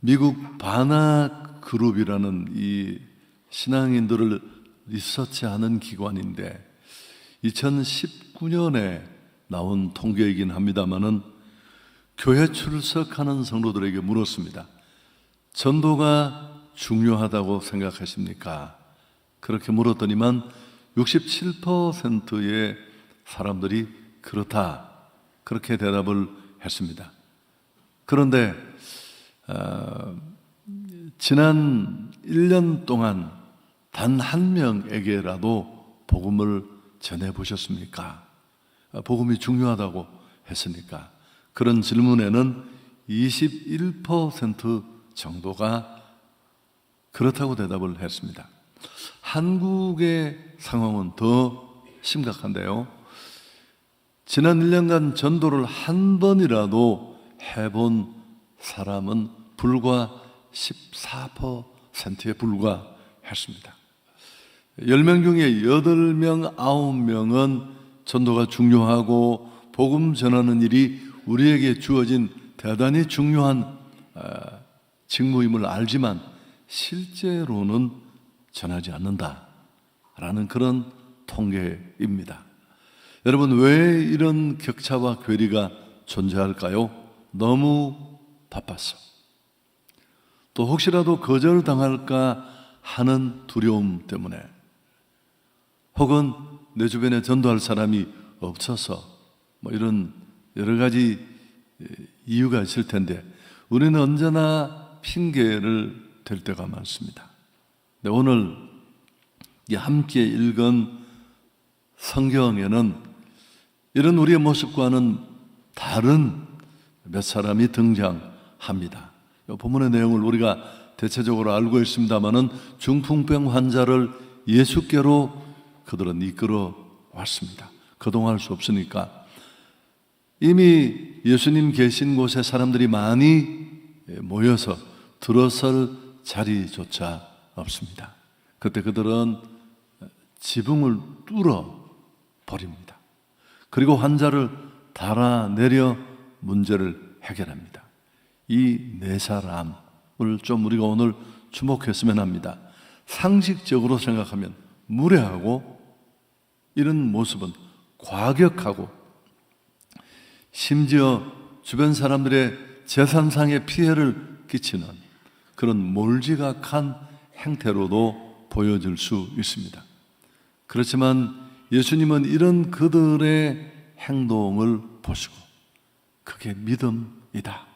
미국 바나 그룹이라는 이 신앙인들을 리서치하는 기관인데 2019년에 나온 통계이긴 합니다만은 교회 출석하는 성도들에게 물었습니다. 전도가 중요하다고 생각하십니까? 그렇게 물었더니만 67%의 사람들이 그렇다, 그렇게 대답을 했습니다. 그런데 지난 1년 동안 단 한 명에게라도 복음을 전해보셨습니까? 복음이 중요하다고 했으니까. 그런 질문에는 21% 정도가 그렇다고 대답을 했습니다. 한국의 상황은 더 심각한데요. 지난 1년간 전도를 한 번이라도 해본 사람은 불과 14%에 불과했습니다. 10명 중에 8명, 9명은 전도가 중요하고 복음 전하는 일이 우리에게 주어진 대단히 중요한 직무임을 알지만 실제로는 전하지 않는다라는 그런 통계입니다. 여러분, 왜 이런 격차와 괴리가 존재할까요? 너무 바빠서, 또 혹시라도 거절당할까 하는 두려움 때문에, 혹은 내 주변에 전도할 사람이 없어서, 이런 여러 가지 이유가 있을 텐데 우리는 언제나 핑계를 댈 때가 많습니다. 오늘 함께 읽은 성경에는 이런 우리의 모습과는 다른 몇 사람이 등장합니다. 본문의 내용을 우리가 대체적으로 알고 있습니다마는 중풍병 환자를 예수께로 그들은 이끌어 왔습니다. 거동할 수 없으니까. 이미 예수님 계신 곳에 사람들이 많이 모여서 들어설 자리조차 없습니다. 그때 그들은 지붕을 뚫어 버립니다. 그리고 환자를 달아내려 문제를 해결합니다. 이 네 사람을 좀 우리가 오늘 주목했으면 합니다. 상식적으로 생각하면 무례하고, 이런 모습은 과격하고, 심지어 주변 사람들의 재산상의 피해를 끼치는 그런 몰지각한 행태로도 보여질 수 있습니다. 그렇지만 예수님은 이런 그들의 행동을 보시고 그게 믿음이다,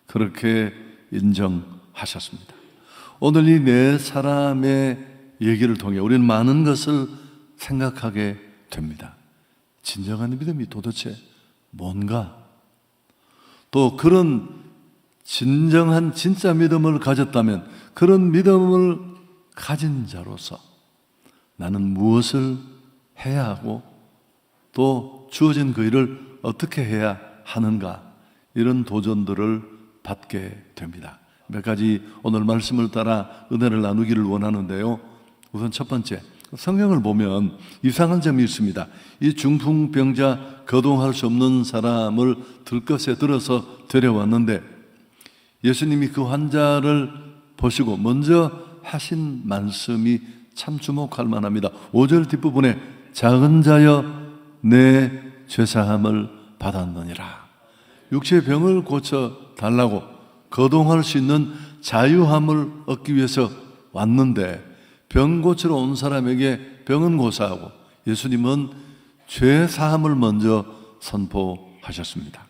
그렇게 인정하셨습니다. 오늘 이 네 사람의 얘기를 통해 우리는 많은 것을 생각하게 됩니다. 진정한 믿음이 도대체 뭔가? 또 그런 진정한 진짜 믿음을 가졌다면, 그런 믿음을 가진 자로서 나는 무엇을 해야 하고 또 주어진 그 일을 어떻게 해야 하는가, 이런 도전들을 받게 됩니다. 몇 가지 오늘 말씀을 따라 은혜를 나누기를 원하는데요. 우선 첫 번째, 성경을 보면 이상한 점이 있습니다. 이 중풍병자, 거동할 수 없는 사람을 들것에 들어서 데려왔는데 예수님이 그 환자를 보시고 먼저 하신 말씀이 참 주목할 만합니다. 5절 뒷부분에 작은 자여 내 죄사함을 받았느니라. 육체의 병을 고쳐달라고, 거동할 수 있는 자유함을 얻기 위해서 왔는데 병 고치러 온 사람에게 병은 고사하고 예수님은 죄 사함을 먼저 선포하셨습니다.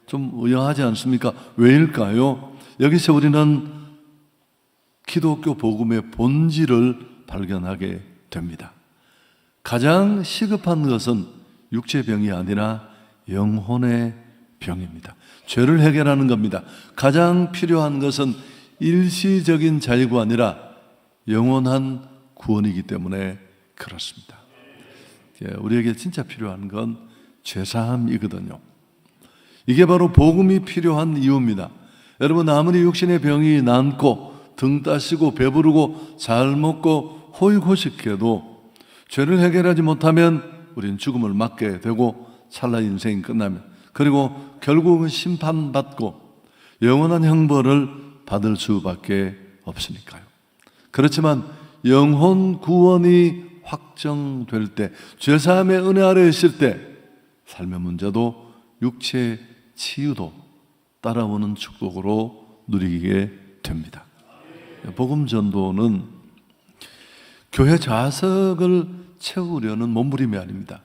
좀 의아하지 않습니까? 왜일까요? 여기서 우리는 기독교 복음의 본질을 발견하게 됩니다. 가장 시급한 것은 육체의 병이 아니라 영혼의 병입니다. 죄를 해결하는 겁니다. 가장 필요한 것은 일시적인 자유가 아니라 영원한 구원이기 때문에 그렇습니다. 우리에게 진짜 필요한 건 죄사함이거든요. 이게 바로 복음이 필요한 이유입니다. 여러분, 아무리 육신의 병이 남고 등 따시고 배부르고 잘 먹고 호의호식해도 죄를 해결하지 못하면 우리는 죽음을 맞게 되고 찰나 인생이 끝나면, 그리고 결국은 심판받고 영원한 형벌을 받을 수밖에 없으니까요. 그렇지만 영혼 구원이 확정될 때, 죄사함의 은혜 아래에 있을 때 삶의 문제도 육체의 치유도 따라오는 축복으로 누리게 됩니다. 복음 전도는 교회 좌석을 채우려는 몸부림이 아닙니다.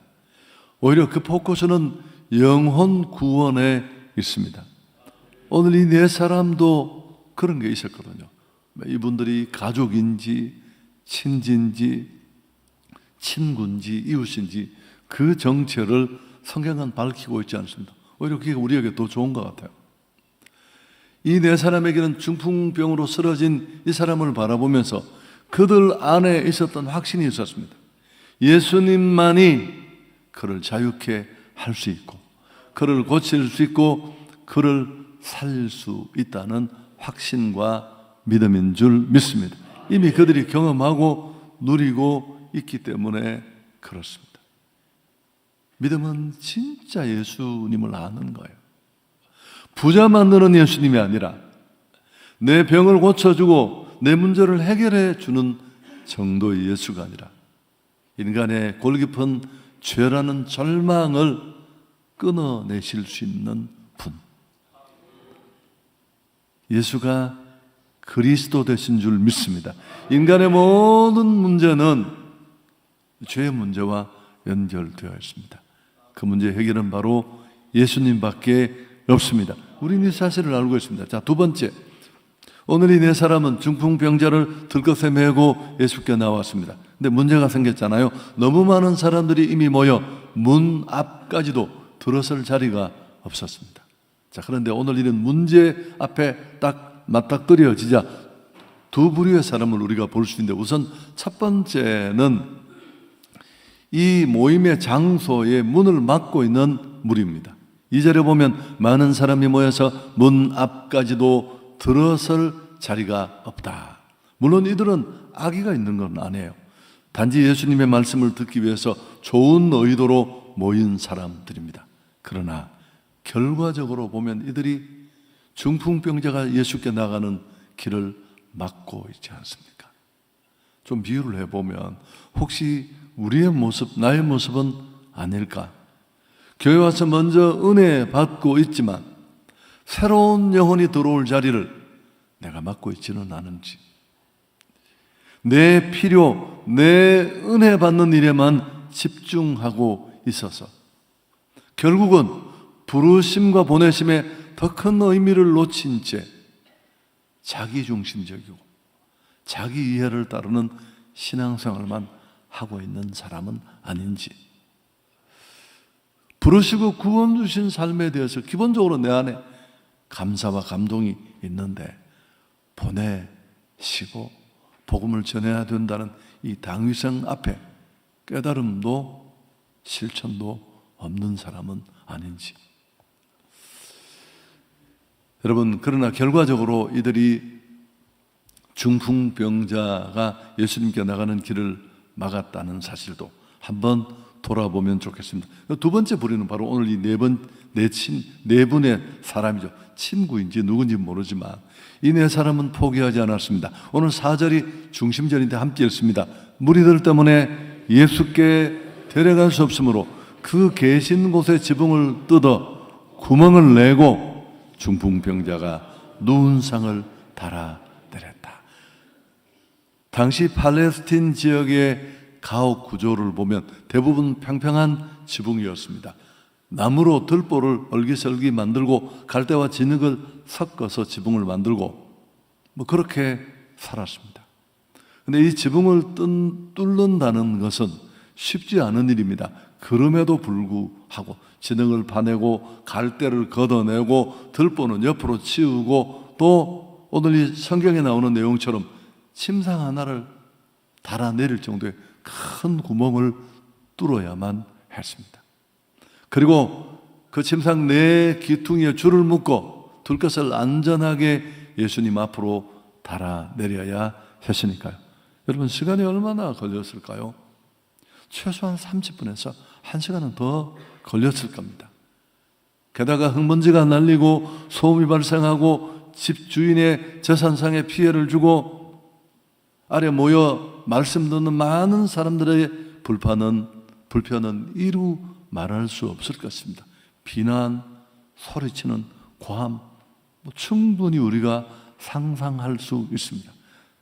오히려 그 포커스는 영혼 구원에 있습니다. 오늘 이 네 사람도 그런 게 있었거든요. 이분들이 가족인지 친지인지 친구인지 이웃인지 그 정체를 성경은 밝히고 있지 않습니다. 오히려 그게 우리에게 더 좋은 것 같아요. 이 네 사람에게는 중풍병으로 쓰러진 이 사람을 바라보면서 그들 안에 있었던 확신이 있었습니다. 예수님만이 그를 자유케 할 수 있고 그를 고칠 수 있고 그를 살릴 수 있다는 확신과 믿음인 줄 믿습니다. 이미 그들이 경험하고 누리고 있기 때문에 그렇습니다. 믿음은 진짜 예수님을 아는 거예요. 부자 만드는 예수님이 아니라 내 병을 고쳐주고 내 문제를 해결해 주는 정도의 예수가 아니라 인간의 골깊은 죄라는 절망을 끊어내실 수 있는 분, 예수가 그리스도 되신 줄 믿습니다. 인간의 모든 문제는 죄의 문제와 연결되어 있습니다. 그 문제 해결은 바로 예수님밖에 없습니다. 우리는 이 사실을 알고 있습니다. 자, 두 번째, 오늘 이 네 사람은 중풍병자를 들것에 메고 예수께 나왔습니다. 근데 문제가 생겼잖아요. 너무 많은 사람들이 이미 모여 문 앞까지도 들어설 자리가 없었습니다. 자, 그런데 오늘 이런 문제 앞에 딱 맞닥뜨려지자 두 부류의 사람을 우리가 볼 수 있는데, 우선 첫 번째는 이 모임의 장소의 문을 막고 있는 무리입니다. 2절에 보면 많은 사람이 모여서 문 앞까지도 들어설 자리가 없다. 물론 이들은 악의가 있는 건 아니에요. 단지 예수님의 말씀을 듣기 위해서 좋은 의도로 모인 사람들입니다. 그러나 결과적으로 보면 이들이 중풍병자가 예수께 나가는 길을 막고 있지 않습니까? 좀 비유를 해보면 혹시 우리의 모습, 나의 모습은 아닐까? 교회 와서 먼저 은혜 받고 있지만 새로운 영혼이 들어올 자리를 내가 맡고 있지는 않은지, 내 필요, 내 은혜 받는 일에만 집중하고 있어서 결국은 부르심과 보내심의 더 큰 의미를 놓친 채 자기중심적이고 자기 이해를 따르는 신앙생활만 하고 있는 사람은 아닌지, 부르시고 구원 주신 삶에 대해서 기본적으로 내 안에 감사와 감동이 있는데 보내시고 복음을 전해야 된다는 이 당위성 앞에 깨달음도 실천도 없는 사람은 아닌지. 여러분, 그러나 결과적으로 이들이 중풍병자가 예수님께 나가는 길을 막았다는 사실도 한번 돌아보면 좋겠습니다. 두 번째 부류는 바로 오늘 이 네 분의 사람이죠. 친구인지 누군지 모르지만 이 네 사람은 포기하지 않았습니다. 오늘 4절이 중심절인데 함께 읽습니다. 무리들 때문에 예수께 데려갈 수 없으므로 그 계신 곳에 지붕을 뜯어 구멍을 내고 중풍병자가 누운 상을 달아내렸다. 당시 팔레스틴 지역의 가옥 구조를 보면 대부분 평평한 지붕이었습니다. 나무로 들보를 얼기설기 만들고 갈대와 진흙을 섞어서 지붕을 만들고 그렇게 살았습니다. 그런데 이 지붕을 뚫는다는 것은 쉽지 않은 일입니다. 그럼에도 불구하고 진흙을 파내고 갈대를 걷어내고 들보는 옆으로 치우고 또 오늘 이 성경에 나오는 내용처럼 침상 하나를 달아내릴 정도의 큰 구멍을 뚫어야만 했습니다. 그리고 그 침상 네 기퉁이에 줄을 묶고 들것을 안전하게 예수님 앞으로 달아내려야 했으니까요. 여러분, 시간이 얼마나 걸렸을까요? 최소한 30분에서 1시간은 더 걸렸을 겁니다. 게다가 흙먼지가 날리고 소음이 발생하고 집 주인의 재산상의 피해를 주고 아래 모여 말씀 듣는 많은 사람들의 불편은 이루 말할 수 없을 것입니다. 비난, 소리치는 고함, 충분히 우리가 상상할 수 있습니다.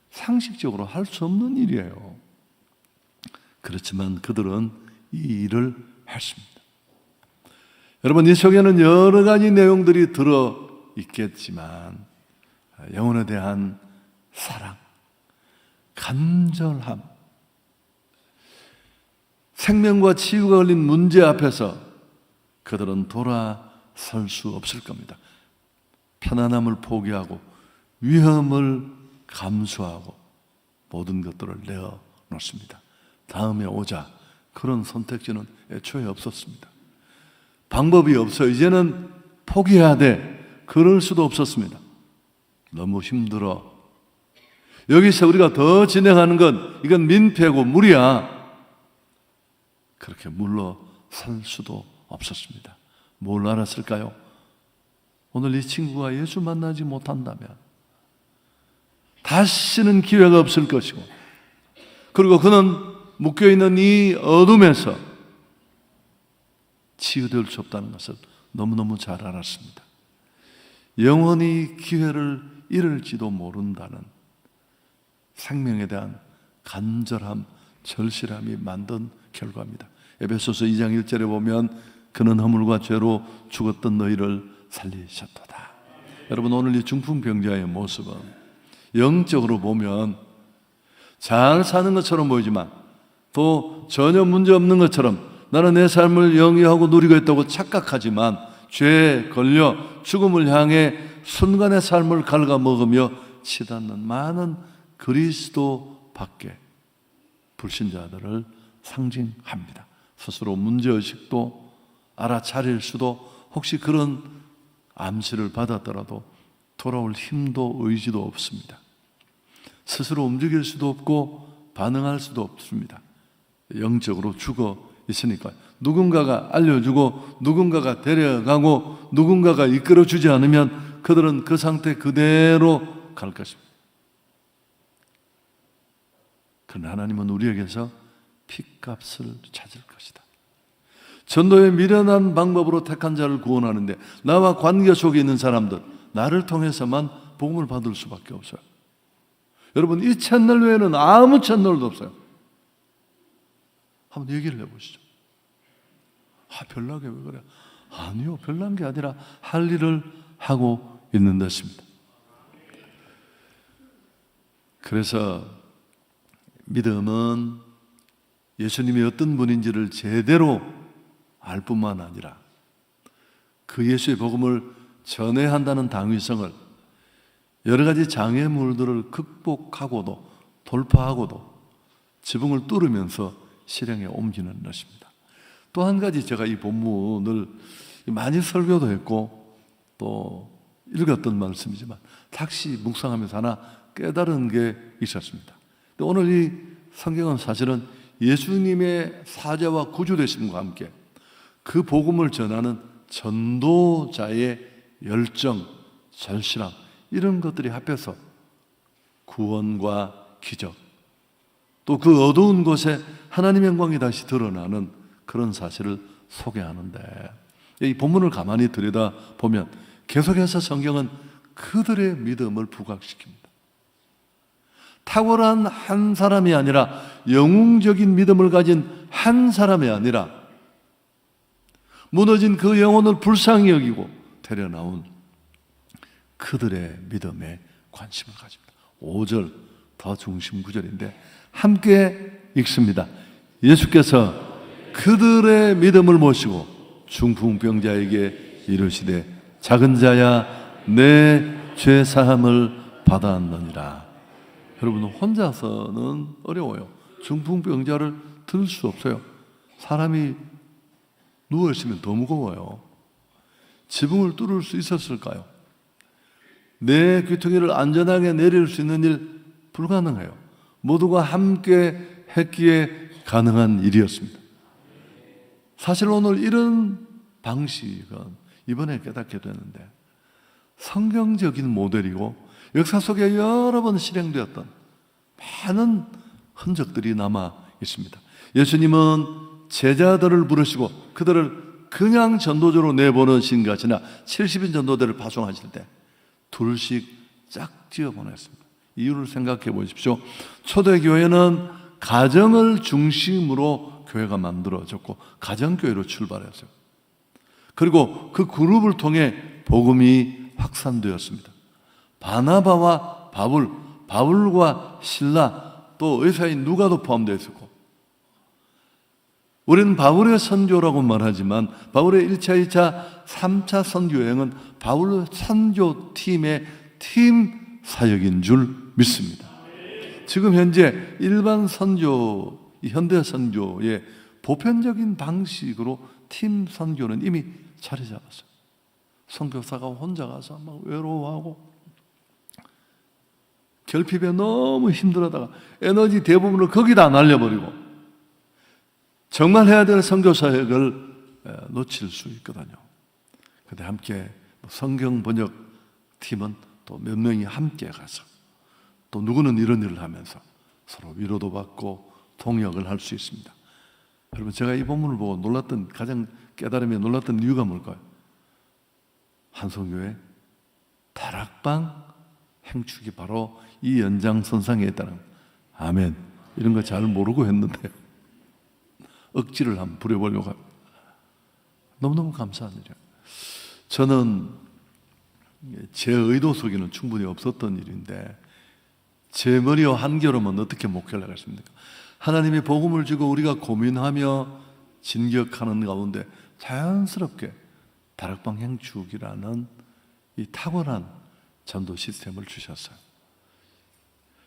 상식적으로 할 수 없는 일이에요. 그렇지만 그들은 이 일을 했습니다. 여러분, 이 속에는 여러 가지 내용들이 들어 있겠지만 영혼에 대한 사랑, 간절함, 생명과 치유가 걸린 문제 앞에서 그들은 돌아설 수 없을 겁니다. 편안함을 포기하고 위험을 감수하고 모든 것들을 내어놓습니다. 다음에 오자, 그런 선택지는 애초에 없었습니다. 방법이 없어 이제는 포기해야 돼, 그럴 수도 없었습니다. 너무 힘들어. 여기서 우리가 더 진행하는 건 이건 민폐고 무리야. 그렇게 물러설 수도 없었습니다. 뭘 알았을까요? 오늘 이 친구가 예수 만나지 못한다면 다시는 기회가 없을 것이고, 그리고 그는 묶여있는 이 어둠에서 치유될 수 없다는 것을 너무너무 잘 알았습니다. 영원히 기회를 잃을지도 모른다는 생명에 대한 간절함, 절실함이 만든 결과입니다. 에베소서 2장 1절에 보면 그는 허물과 죄로 죽었던 너희를 살리셨도다. 여러분, 오늘 이 중풍병자의 모습은 영적으로 보면 잘 사는 것처럼 보이지만 또 전혀 문제 없는 것처럼 나는 내 삶을 영위하고 누리고 있다고 착각하지만 죄에 걸려 죽음을 향해 순간의 삶을 갉아먹으며 치닫는 많은 그리스도 밖에 불신자들을 상징합니다. 스스로 문제의식도 알아차릴 수도, 혹시 그런 암시를 받았더라도 돌아올 힘도 의지도 없습니다. 스스로 움직일 수도 없고 반응할 수도 없습니다. 영적으로 죽어 있으니까 누군가가 알려주고 누군가가 데려가고 누군가가 이끌어주지 않으면 그들은 그 상태 그대로 갈 것입니다. 그러나 하나님은 우리에게서 핏값을 찾을 것이다. 전도의 미련한 방법으로 택한 자를 구원하는데 나와 관계 속에 있는 사람들, 나를 통해서만 복음을 받을 수밖에 없어요. 여러분, 이 채널 외에는 아무 채널도 없어요. 한번 얘기를 해보시죠. 별나게 왜 그래? 아니요, 별난 게 아니라 할 일을 하고 있는 것입니다. 그래서 믿음은 예수님이 어떤 분인지를 제대로 알 뿐만 아니라 그 예수의 복음을 전해야 한다는 당위성을 여러 가지 장애물들을 극복하고도 돌파하고도 지붕을 뚫으면서 실행에 옮기는 것입니다. 또 한 가지, 제가 이 본문을 많이 설교도 했고 또 읽었던 말씀이지만 다시 묵상하면서 하나 깨달은 게 있었습니다. 오늘 이 성경은 사실은 예수님의 사자와 구주되심과 함께 그 복음을 전하는 전도자의 열정, 절실함, 이런 것들이 합해서 구원과 기적, 또 그 어두운 곳에 하나님의 영광이 다시 드러나는 그런 사실을 소개하는데, 이 본문을 가만히 들여다보면 계속해서 성경은 그들의 믿음을 부각시킵니다. 탁월한 한 사람이 아니라 영웅적인 믿음을 가진 한 사람이 아니라 무너진 그 영혼을 불쌍히 여기고 데려나온 그들의 믿음에 관심을 가집니다. 5절 더 중심 구절인데 함께 읽습니다. 예수께서 그들의 믿음을 모시고 중풍병자에게 이르시되 작은 자야 내 죄 사함을 받았느니라. 여러분, 혼자서는 어려워요. 중풍병자를 들 수 없어요. 사람이 누워있으면 더 무거워요. 지붕을 뚫을 수 있었을까요? 내 귀퉁이를 안전하게 내릴 수 있는 일 불가능해요. 모두가 함께 했기에 가능한 일이었습니다. 사실 오늘 이런 방식은 이번에 깨닫게 되는데 성경적인 모델이고 역사 속에 여러 번 실행되었던 많은 흔적들이 남아 있습니다. 예수님은 제자들을 부르시고 그들을 그냥 전도조로 내보내신 것이 아니라 70인 전도대를 파송하실 때 둘씩 짝지어 보냈습니다. 이유를 생각해 보십시오. 초대교회는 가정을 중심으로 교회가 만들어졌고 가정교회로 출발했어요. 그리고 그 그룹을 통해 복음이 확산되었습니다. 바나바와 바울, 바울과 실라, 또 의사인 누가도 포함되어 있었고, 우리는 바울의 선교라고 말하지만 바울의 1차, 2차, 3차 선교 여행은 바울 선교팀의 팀 사역인 줄 믿습니다. 지금 현재 일반 선교, 현대 선교의 보편적인 방식으로 팀 선교는 이미 자리 잡았어요. 선교사가 혼자 가서 막 외로워하고 결핍에 너무 힘들어하다가 에너지 대부분을 거기다 날려버리고 정말 해야 될 선교 사역을 놓칠 수 있거든요. 그런데 함께 성경 번역 팀은 또 몇 명이 함께 가서 또 누구는 이런 일을 하면서 서로 위로도 받고 동역을 할 수 있습니다. 여러분, 제가 이 본문을 보고 놀랐던, 가장 깨달음에 놀랐던 이유가 뭘까요? 한성교회 다락방 행축이 바로 이 연장선상에 있다는, 아멘. 이런 거 잘 모르고 했는데 억지를 한번 부려보려고 합니다. 너무너무 감사한 일이에요. 저는 제 의도 속에는 충분히 없었던 일인데 제 머리와 한겨로만 어떻게 목회를 하겠습니까? 하나님이 복음을 주고 우리가 고민하며 진격하는 가운데 자연스럽게 다락방 행축이라는 이 탁월한 전도 시스템을 주셨어요.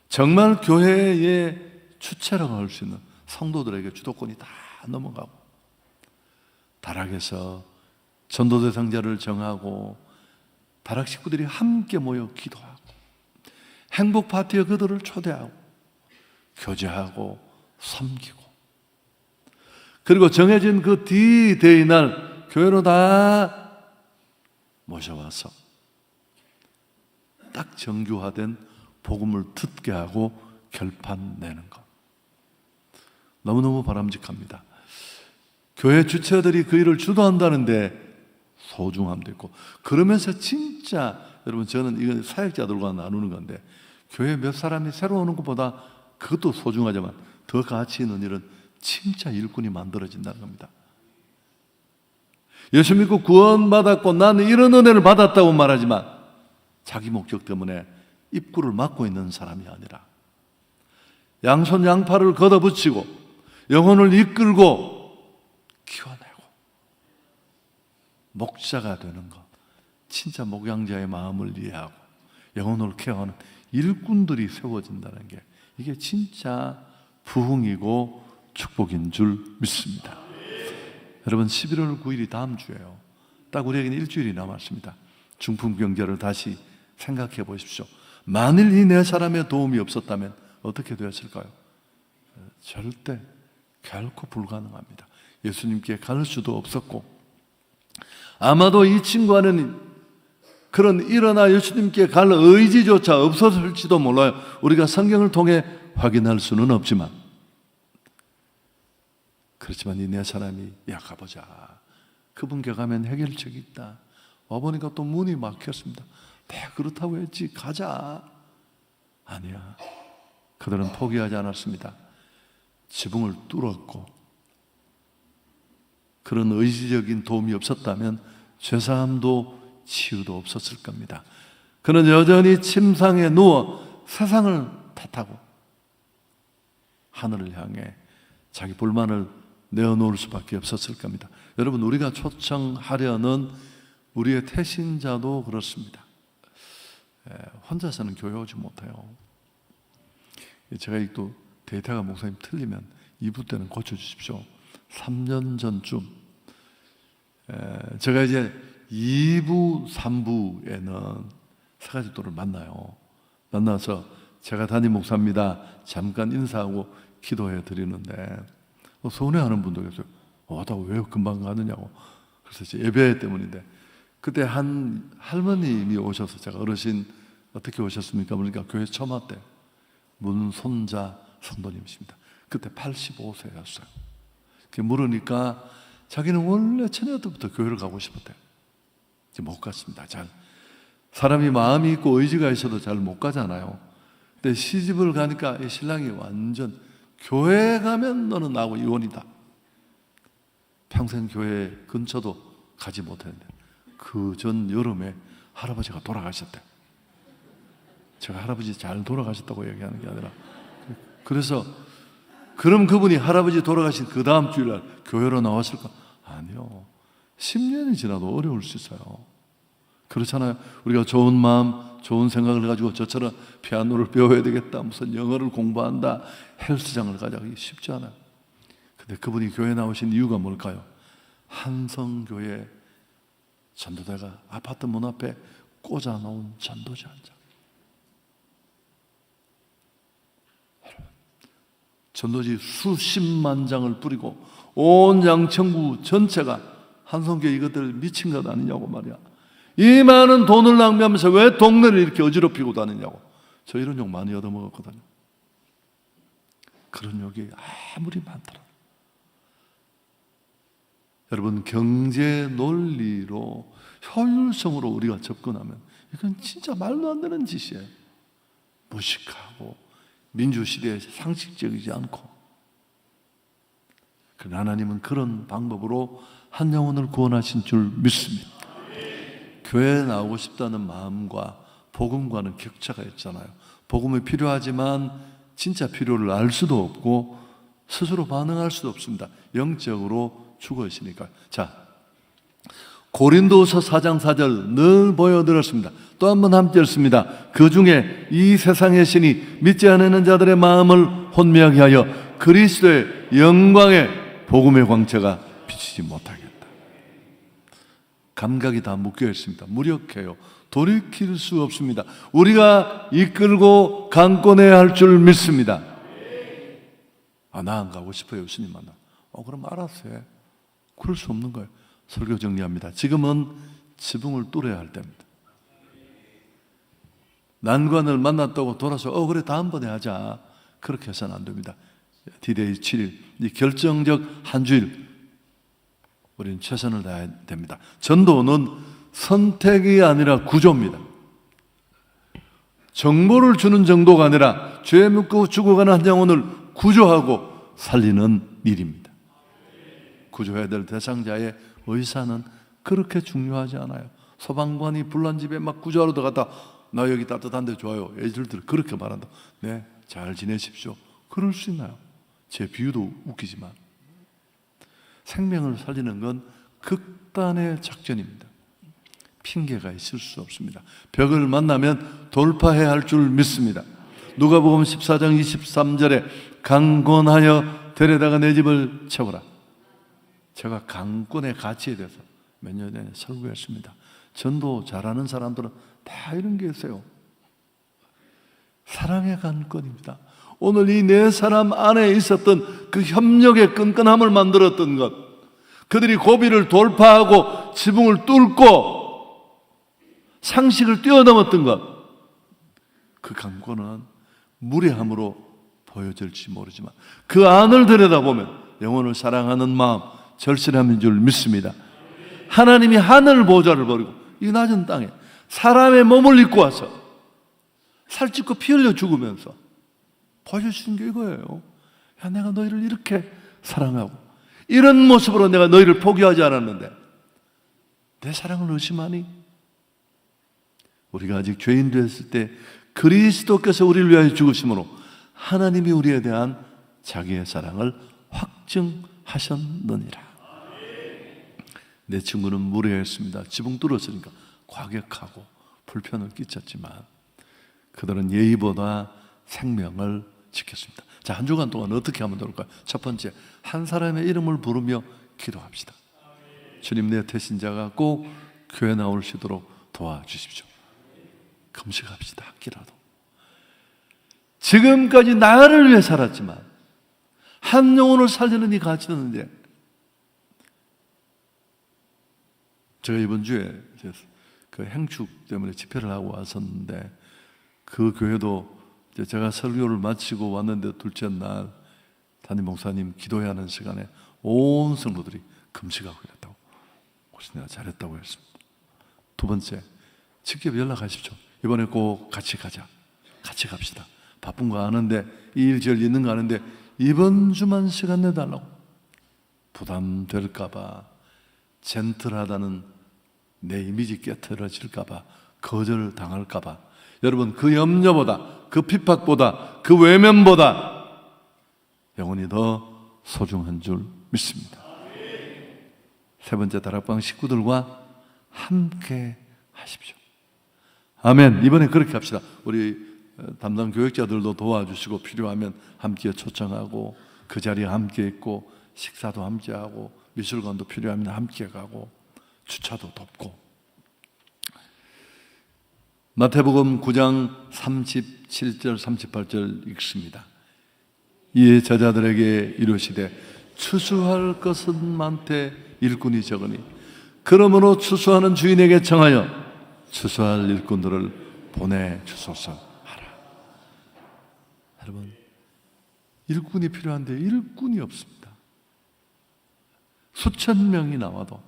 정말 교회의 주체라고 할 수 있는 성도들에게 주도권이 다 넘어가고 다락에서 전도 대상자를 정하고 다락 식구들이 함께 모여 기도하고 행복 파티에 그들을 초대하고 교제하고 섬기고, 그리고 정해진 그 D-Day 날 교회로 다 모셔와서 딱 정교화된 복음을 듣게 하고 결판 내는 것, 너무너무 바람직합니다. 교회 주체들이 그 일을 주도한다는데 소중함도 있고, 그러면서 진짜 여러분, 저는 이건 사역자들과 나누는 건데 교회 몇 사람이 새로 오는 것보다 그것도 소중하지만 더 가치 있는 일은 진짜 일꾼이 만들어진다는 겁니다. 예수 믿고 구원받았고 나는 이런 은혜를 받았다고 말하지만 자기 목적 때문에 입구를 막고 있는 사람이 아니라 양손 양팔을 걷어붙이고 영혼을 이끌고 키워내고 목자가 되는 것, 진짜 목양자의 마음을 이해하고 영혼을 케어하는 일꾼들이 세워진다는 게 이게 진짜 부흥이고 축복인 줄 믿습니다. 여러분, 11월 9일이 다음 주예요. 딱 우리에게는 일주일이 남았습니다. 중풍병자를 다시 생각해 보십시오. 만일 이 네 사람의 도움이 없었다면 어떻게 되었을까요? 절대 결코 불가능합니다. 예수님께 갈 수도 없었고, 아마도 이 친구와는 그런 일어나 예수님께 갈 의지조차 없었을지도 몰라요. 우리가 성경을 통해 확인할 수는 없지만, 그렇지만 이 네 사람이 야 가보자, 그분께 가면 해결책이 있다, 와보니까 또 문이 막혔습니다, 그렇다고 했지 가자. 아니야, 그들은 포기하지 않았습니다. 지붕을 뚫었고, 그런 의지적인 도움이 없었다면 죄사함도 치유도 없었을 겁니다. 그는 여전히 침상에 누워 세상을 탓하고 하늘을 향해 자기 불만을 내어놓을 수밖에 없었을 겁니다. 여러분, 우리가 초청하려는 우리의 태신자도 그렇습니다. 혼자서는 교회 오지 못해요. 제가 또 데이터가 목사님 틀리면 2부 때는 고쳐주십시오. 3년 전쯤 제가 이제 2부, 3부에는 세 가지 또를 만나요. 만나서 제가 담임 목사입니다, 잠깐 인사하고 기도해 드리는데 서운해하는 분도 계세요. 나 왜 금방 가느냐고. 그래서 이제 예배 때문인데 그때 한 할머님이 오셔서, 제가 어르신 어떻게 오셨습니까? 그러니까 교회 처음 왔대. 문손자 성도님이십니다. 그때 85세였어요. 물으니까 자기는 원래 처녀 때부터 교회를 가고 싶었대요. 못 갔습니다. 사람이 마음이 있고 의지가 있어도 잘 못 가잖아요. 근데 시집을 가니까 이 신랑이 완전, 교회 가면 너는 나하고 이혼이다. 평생 교회 근처도 가지 못했는데 그 전 여름에 할아버지가 돌아가셨대요. 제가 할아버지 잘 돌아가셨다고 얘기하는 게 아니라, 그래서 그럼 그분이 할아버지 돌아가신 그 다음 주일날 교회로 나왔을까? 아니요. 10년이 지나도 어려울 수 있어요. 그렇잖아요. 우리가 좋은 마음, 좋은 생각을 가지고 저처럼 피아노를 배워야 되겠다, 무슨 영어를 공부한다, 헬스장을 가자, 이게 쉽지 않아요. 근데 그분이 교회 나오신 이유가 뭘까요? 한성교회 전도대가 아파트 문 앞에 꽂아놓은 전도지 한 장. 전도지 수십만 장을 뿌리고 온 양천구 전체가 한성교회 이것들 미친 것 아니냐고 말이야. 이 많은 돈을 낭비하면서 왜 동네를 이렇게 어지럽히고 다니냐고. 저 이런 욕 많이 얻어먹었거든요. 그런 욕이 아무리 많더라. 여러분, 경제 논리로 효율성으로 우리가 접근하면 이건 진짜 말도 안 되는 짓이에요. 무식하고 민주시대에 상식적이지 않고. 그러나 하나님은 그런 방법으로 한 영혼을 구원하신 줄 믿습니다. 교회에 나오고 싶다는 마음과 복음과는 격차가 있잖아요. 복음이 필요하지만 진짜 필요를 알 수도 없고 스스로 반응할 수도 없습니다. 영적으로 죽어 있으니까. 자, 고린도서 4장 4절 늘 보여드렸습니다. 또 한 번 함께 읽습니다. 그 중에 이 세상의 신이 믿지 않는 자들의 마음을 혼미하게 하여 그리스도의 영광의 복음의 광채가 비치지 못하겠다. 감각이 다 묶여 있습니다. 무력해요. 돌이킬 수 없습니다. 우리가 이끌고 강권해야 할 줄 믿습니다. 나 안 가고 싶어요, 예수님 만나. 그럼 알았어 해. 그럴 수 없는 거예요. 설교 정리합니다. 지금은 지붕을 뚫어야 할 때입니다. 난관을 만났다고 돌아서 그래 다음번에 하자, 그렇게 해서는 안 됩니다. D-Day 7일, 이 결정적 한 주일 우리는 최선을 다해야 됩니다. 전도는 선택이 아니라 구조입니다. 정보를 주는 정도가 아니라 죄 묻고 죽어가는 한 영혼을 구조하고 살리는 일입니다. 구조해야 될 대상자의 의사는 그렇게 중요하지 않아요. 소방관이 불난 집에 막 구조하러 들어갔다, 나 여기 따뜻한데 좋아요, 애들들 그렇게 말한다. 네, 잘 지내십시오. 그럴 수 있나요? 제 비유도 웃기지만 생명을 살리는 건 극단의 작전입니다. 핑계가 있을 수 없습니다. 벽을 만나면 돌파해야 할 줄 믿습니다. 누가복음 14장 23절에 강권하여 데려다가 내 집을 채워라. 제가 강권의 가치에 대해서 몇 년 전에 설교했습니다. 전도 잘하는 사람들은 다 이런 게 있어요. 사랑의 강권입니다. 오늘 이 네 사람 안에 있었던 그 협력의 끈끈함을 만들었던 것, 그들이 고비를 돌파하고 지붕을 뚫고 상식을 뛰어넘었던 것, 그 강권은 무례함으로 보여질지 모르지만 그 안을 들여다보면 영혼을 사랑하는 마음, 절실함인 줄 믿습니다. 하나님이 하늘 보좌를 버리고 이 낮은 땅에 사람의 몸을 입고 와서 살찌고 피 흘려 죽으면서 보여주신 게 이거예요. 야, 내가 너희를 이렇게 사랑하고 이런 모습으로 내가 너희를 포기하지 않았는데 내 사랑을 의심하니? 우리가 아직 죄인 되었을 때 그리스도께서 우리를 위하여 죽으심으로 하나님이 우리에 대한 자기의 사랑을 확증하셨느니라. 내 친구는 무례했습니다. 지붕 뚫었으니까 과격하고 불편을 끼쳤지만 그들은 예의보다 생명을 지켰습니다. 자, 한 주간 동안 어떻게 하면 좋을까요? 첫 번째, 한 사람의 이름을 부르며 기도합시다. 주님, 내 태신자가 꼭 교회 나올 수 있도록 도와주십시오. 금식합시다. 끼라도. 지금까지 나를 위해 살았지만 한 영혼을 살리는 이 가치는 이제 제가 이번 주에 이제 그 행축 때문에 집회를 하고 왔었는데, 그 교회도 이제 제가 설교를 마치고 왔는데 둘째 날 담임 목사님 기도해야 하는 시간에 온 성도들이 금식하고 이랬다고. 혹시 내가 잘했다고 했습니다. 두 번째, 직접 연락하십시오. 이번에 꼭 같이 가자. 같이 갑시다. 바쁜 거 아는데, 이 일 저 일 있는 거 아는데 이번 주만 시간 내달라고. 부담될까봐, 젠틀하다는 내 이미지 깨트려질까봐, 거절당할까봐. 여러분, 그 염려보다, 그 핍박보다, 그 외면보다 영혼이 더 소중한 줄 믿습니다. 세 번째, 다락방 식구들과 함께 하십시오. 아멘. 이번에 그렇게 합시다. 우리 담당 교육자들도 도와주시고, 필요하면 함께 초청하고, 그 자리에 함께 있고, 식사도 함께 하고, 미술관도 필요하면 함께 가고, 주차도 돕고. 마태복음 9장 37절 38절 읽습니다. 이에 제자들에게 이르시되 추수할 것은 많되 일꾼이 적으니 그러므로 추수하는 주인에게 청하여 추수할 일꾼들을 보내주소서 하라. 여러분, 일꾼이 필요한데 일꾼이 없습니다. 수천 명이 나와도.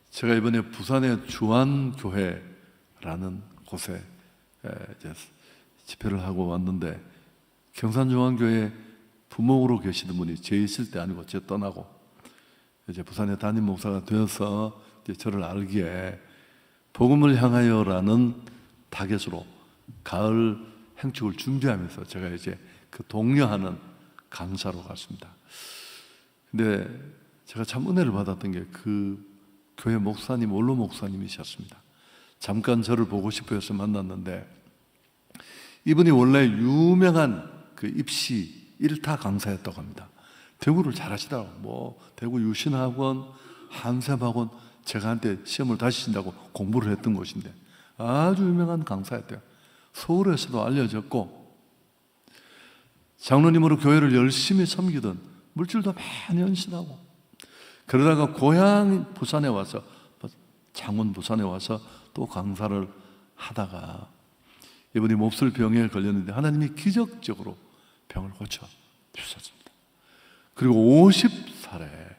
제가 이번에 부산의 주안교회라는 곳에 이제 집회를 하고 왔는데, 경산중앙교회 부목으로 계시던 분이 제 있을 때 아니고 제 떠나고 이제 부산의 담임 목사가 되어서 이제 저를 알기에 복음을 향하여라는 타겟으로 가을 행축을 준비하면서 제가 이제 그 독려하는 강사로 갔습니다. 근데 제가 참 은혜를 받았던 게 그 교회 목사님, 원로 목사님이셨습니다. 잠깐 저를 보고 싶어 해서 만났는데, 이분이 원래 유명한 그 입시 1타 강사였다고 합니다. 대구를 잘하시더라고요. 뭐 대구 유신학원, 한샘학원, 제가 한때 시험을 다시 친다고 공부를 했던 곳인데 아주 유명한 강사였대요. 서울에서도 알려졌고, 장로님으로 교회를 열심히 섬기던, 물질도 많이 헌신하고, 그러다가 고향 부산에 와서, 창원 부산에 와서 또 강사를 하다가 이분이 몹쓸 병에 걸렸는데 하나님이 기적적으로 병을 고쳐 주셨습니다. 그리고 50살에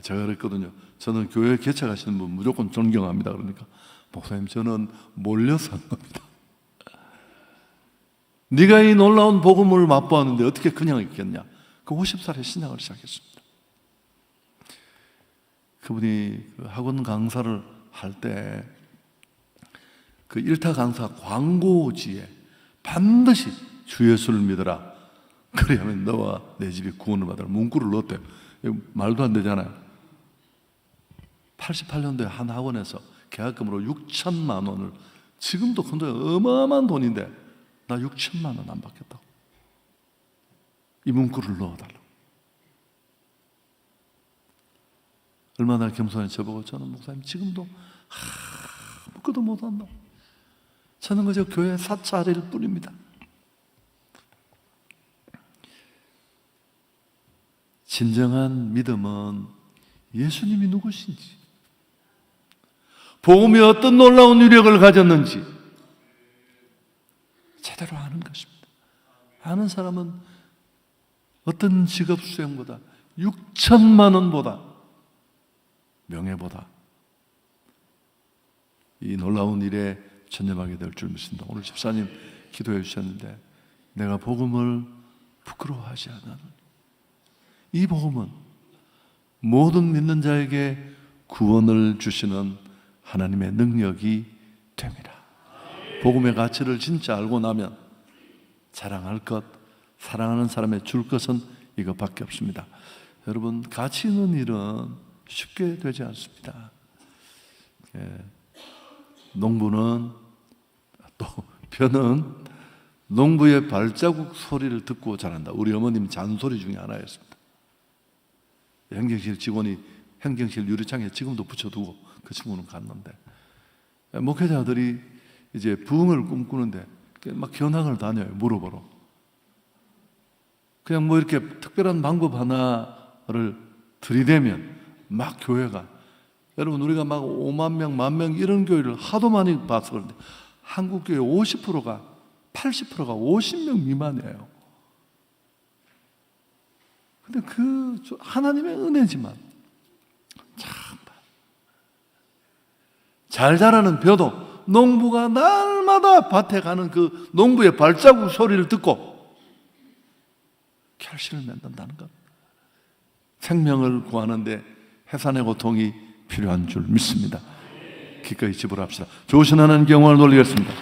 제가 그랬거든요. 저는 교회 개척하시는 분 무조건 존경합니다. 그러니까 목사님, 저는 몰려서 한 겁니다. 네가 이 놀라운 복음을 맛보았는데 어떻게 그냥 있겠냐. 그 50살에 신앙을 시작했습니다. 그분이 그 학원 강사를 할 때 그 1타 강사 광고지에 반드시 주 예수를 믿어라, 그래야만 너와 내 집이 구원을 받으라 문구를 넣었대요. 말도 안 되잖아요. 88년도에 한 학원에서 계약금으로 6천만 원을, 지금도 큰 돈, 어마어마한 돈인데 나 6천만 원 안 받겠다고, 이 문구를 넣어달라고. 얼마나 겸손해. 저보고, 저는 목사님 지금도 아무것도 못한다, 저는 그저 교회 사찰일 뿐입니다. 진정한 믿음은 예수님이 누구신지, 복음이 어떤 놀라운 위력을 가졌는지 제대로 아는 것입니다. 아는 사람은 어떤 직업 수행보다, 6천만 원보다, 명예보다 이 놀라운 일에 전념하게 될 줄 믿습니다. 오늘 집사님 기도해 주셨는데, 내가 복음을 부끄러워하지 않는, 이 복음은 모든 믿는 자에게 구원을 주시는 하나님의 능력이 됩니다. 복음의 가치를 진짜 알고 나면 자랑할 것, 사랑하는 사람의 줄 것은 이것밖에 없습니다. 여러분, 가치 있는 일은 쉽게 되지 않습니다. 농부는, 또 벼는 농부의 발자국 소리를 듣고 자란다. 우리 어머님 잔소리 중에 하나였습니다. 행정실 직원이 행정실 유리창에 지금도 붙여두고 그 친구는 갔는데, 목회자들이 이제 부흥을 꿈꾸는데 막 견학을 다녀요. 물어보러. 그냥 뭐 이렇게 특별한 방법 하나를 들이대면 막 교회가 여러분, 우리가 막 5만 명, 10,000명 이런 교회를 하도 많이 봐서 그런데 한국 교회 80%가 50명 미만이에요. 근데 그 하나님의 은혜지만 참 잘 자라는 벼도 농부가 날마다 밭에 가는 그 농부의 발자국 소리를 듣고 결실을 맺는다는 것. 생명을 구하는데 해산의 고통이 필요한 줄 믿습니다. 기꺼이 지불합시다. 좋으신 하나님 영광을 돌리겠습니다.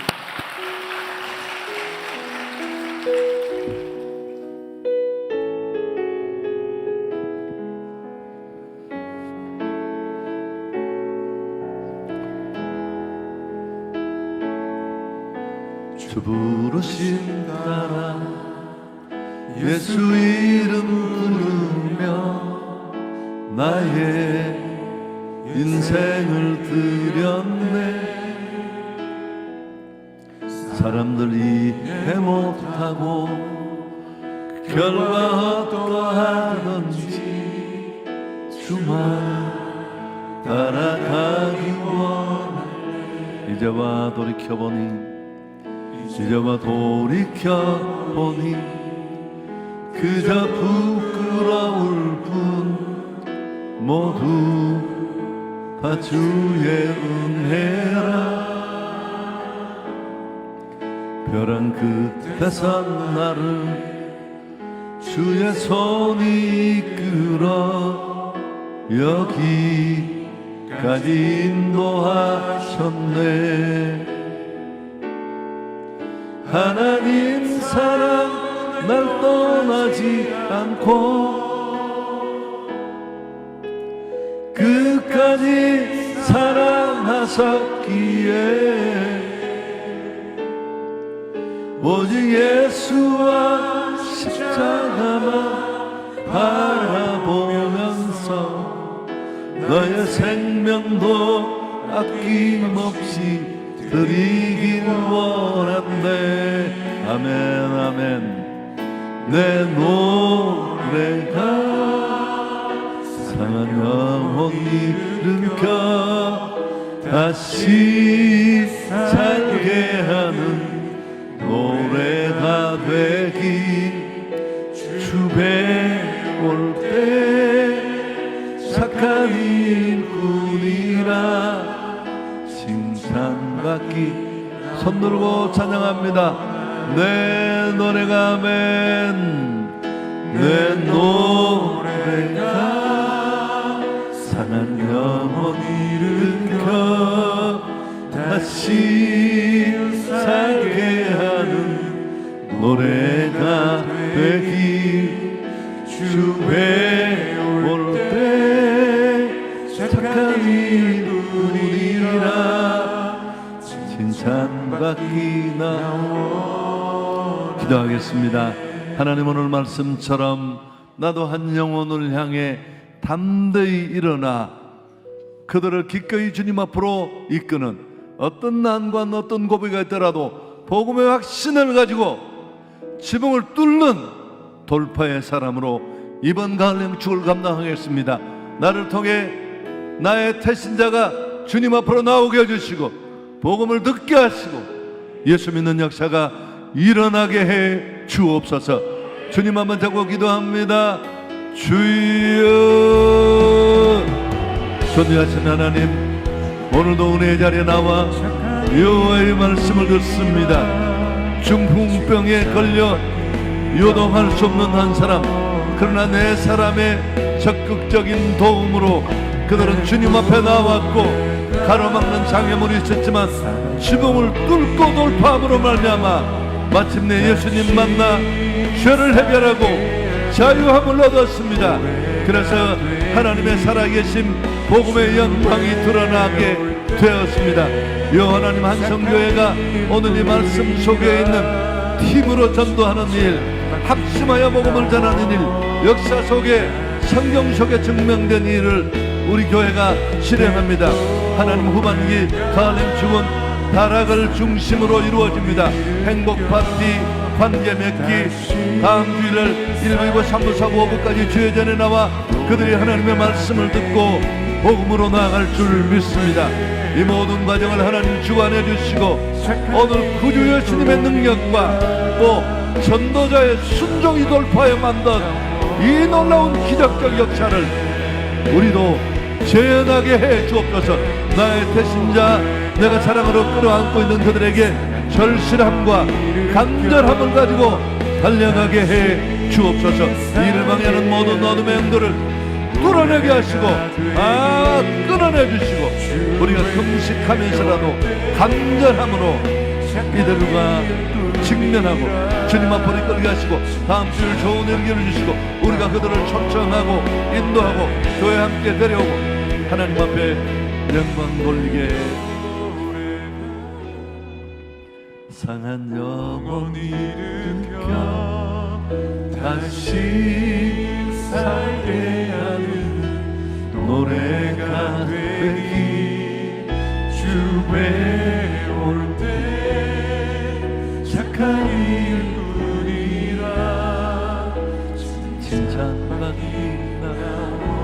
주 부르심 따라 예수 이름 부르며 나의 인생을 드렸네. 사람들이 이해 못하고 결과 어떠하든지 주만 따라가기 원해. 이제와 돌이켜보니 그저 부끄러울 뿐 모두 다 주의 은혜라. 벼랑 끝에서 나를 주의 손이 이끌어 여기까지 인도하셨네. 하나님 사랑 날 떠나지 않고 끝까지 사랑하셨기에 오직 예수와 십자가만 바라보면서 너의 생명도 아낌없이 드리길 원한네. 아멘 아멘. 내 노래가 상한 영혼이 일으켜 다시 살게 하는 노래가 되기. 주 뵈올 때 착한 일꾼이라 칭찬받기. 손 들고 찬양합니다. 내 노래가 아멘. 내 노래가 상한 영혼이 일으켜 다시 살게 하는 노래가 되기. 주 뵈올 때 착한 이뿐이라 칭찬받기 나오. 기도하겠습니다. 하나님, 오늘 말씀처럼 나도 한 영혼을 향해 담대히 일어나 그들을 기꺼이 주님 앞으로 이끄는 어떤 난관, 어떤 고비가 있더라도 복음의 확신을 가지고 지붕을 뚫는 돌파의 사람으로 이번 가을 영축을 감당하겠습니다. 나를 통해 나의 태신자가 주님 앞으로 나오게 해주시고 복음을 듣게 하시고 예수 믿는 역사가 일어나게 해 주옵소서. 주님 한번 잡고 기도합니다. 주여. 존귀하신 하나님, 오늘도 은혜의 자리에 나와 여호와의 말씀을 듣습니다. 중풍병에 걸려 요동할 수 없는 한 사람, 그러나 네 사람의 적극적인 도움으로 그들은 주님 앞에 나왔고 가로막는 장애물이 있었지만 지붕을 뚫고 돌파함으로 말미암아 마침내 예수님 만나 죄를 해결하고 자유함을 얻었습니다. 그래서 하나님의 살아계심 복음의 영광이 드러나게 되었습니다. 요 하나님, 한성교회가 오늘 이 말씀 속에 있는 팀으로 전도하는 일, 합심하여 복음을 전하는 일, 역사 속에 성경 속에 증명된 일을 우리 교회가 실행합니다. 하나님, 후반기 가을 영축은 다락을 중심으로 이루어집니다. 행복 파티, 관계 맺기, 다음 주일날 1부, 2부, 3부, 4부, 5부까지 주의 전에 나와 그들이 하나님의 말씀을 듣고 복음으로 나아갈 줄 믿습니다. 이 모든 과정을 하나님 주관해 주시고 오늘 구주 예수님의 능력과 또 전도자의 순종이 돌파해 만든 이 놀라운 기적적 역사를 우리도 재현하게 해 주옵소서. 나의 태신자 내가 사랑으로 끌어안고 있는 그들에게 절실함과 간절함을 가지고 달려가게 해 주옵소서. 이를 방해하는 모든 어둠의 영들을 뚫어내게 하시고 끊어내 주시고 우리가 금식하면서라도 간절함으로 이들과 직면하고 주님 앞으로 이끌게 하시고 다음 주일 좋은 연기를 주시고 우리가 그들을 초청하고 인도하고 교회 함께 데려오고 하나님 앞에 영광 돌리게 상한 영혼 일으켜 다시 살게 하는 노래가 되기 주 배울 때 착한 일뿐이라 칭찬받기 나오나니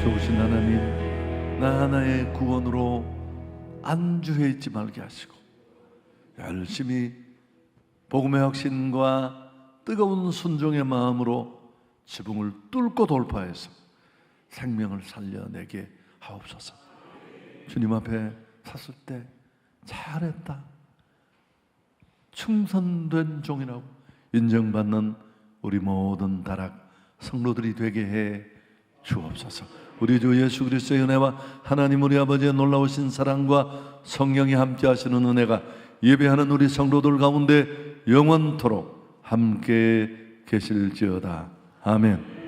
좋으신 하나님 나 하나의 구원으로 안주해 있지 말게 하시고 열심히 복음의 확신과 뜨거운 순종의 마음으로 지붕을 뚫고 돌파해서 생명을 살려내게 하옵소서. 주님 앞에 섰을 때 잘했다, 충성된 종이라고 인정받는 우리 모든 다락 성도들이 되게 해 주옵소서. 우리 주 예수 그리스도의 은혜와 하나님 우리 아버지의 놀라우신 사랑과 성령이 함께 하시는 은혜가 예배하는 우리 성도들 가운데 영원토록 함께 계실지어다. 아멘.